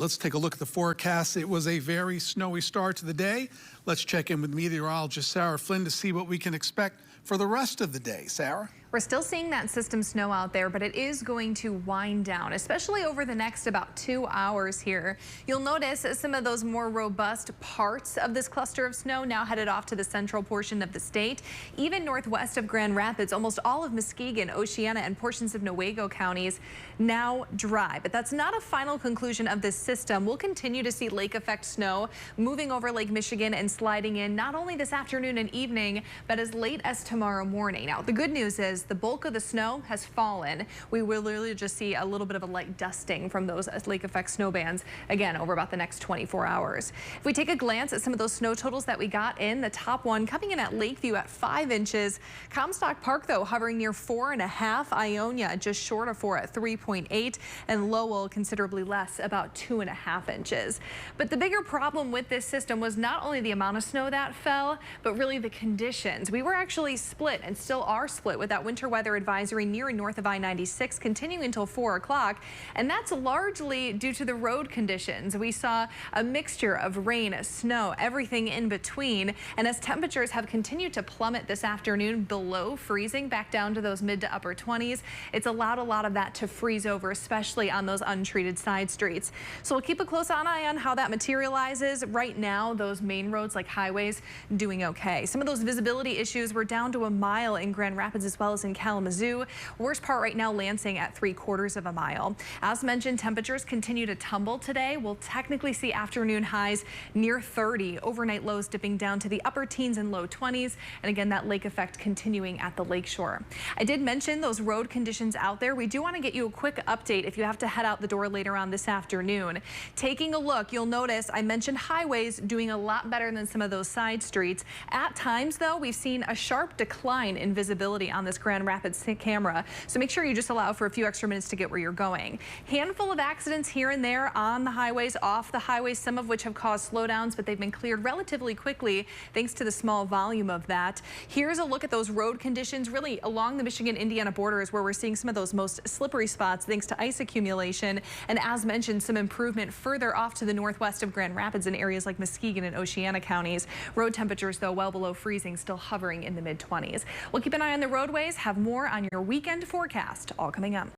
Let's take a look at the forecast. It was a very snowy start to the day. Let's check in with meteorologist Sarah Flynn to see what we can expect for the rest of the day. Sarah? We're still seeing that system snow out there, but it is going to wind down, especially over the next about 2 hours here. You'll notice some of those more robust parts of this cluster of snow now headed off to the central portion of the state. Even northwest of Grand Rapids, almost all of Muskegon, Oceana, and portions of Newaygo counties now dry. But that's not a final conclusion of this system. We'll continue to see lake effect snow moving over Lake Michigan and sliding in not only this afternoon and evening, but as late as tomorrow morning. Now, the good news is the bulk of the snow has fallen. We will literally just see a little bit of a light dusting from those lake effect snow bands again over about the next 24 hours. If we take a glance at some of those snow totals that we got in, the top one coming in at Lakeview at 5 inches. Comstock Park, though, hovering near 4.5. Ionia just short of 4 at 3.8, and Lowell considerably less, about 2.5 inches. But the bigger problem with this system was not only the amount of snow that fell, but really the conditions. We were actually split and still are split with that winter weather advisory near and north of I-96 continuing until 4 o'clock, and that's largely due to the road conditions. We saw a mixture of rain, snow, everything in between, and as temperatures have continued to plummet this afternoon below freezing back down to those mid to upper 20s, it's allowed a lot of that to freeze over, especially on those untreated side streets. So we'll keep a close eye on how that materializes. Right now, those main roads like highways doing okay. Some of those visibility issues were down to a mile in Grand Rapids as well as in Kalamazoo. Worst part right now, Lansing at 3/4 of a mile. As mentioned, temperatures continue to tumble today. We'll technically see afternoon highs near 30, overnight lows dipping down to the upper teens and low 20s. And again, that lake effect continuing at the lakeshore. I did mention those road conditions out there. We do want to get you a quick update if you have to head out the door later on this afternoon. Taking a look, you'll notice I mentioned highways doing a lot better than some of those side streets. At times, though, we've seen a sharp decline in visibility on this Grand Rapids camera, so make sure you just allow for a few extra minutes to get where you're going. Handful of accidents here and there on the highways, off the highways, some of which have caused slowdowns, but they've been cleared relatively quickly thanks to the small volume of that. Here's a look at those road conditions really along the Michigan-Indiana border is where we're seeing some of those most slippery spots thanks to ice accumulation, and as mentioned, some improvement further off to the northwest of Grand Rapids in areas like Muskegon and Oceana counties. Road temperatures, though, well below freezing, still hovering in the mid-20s. We'll keep an eye on the roadways, have more on your weekend forecast, all coming up.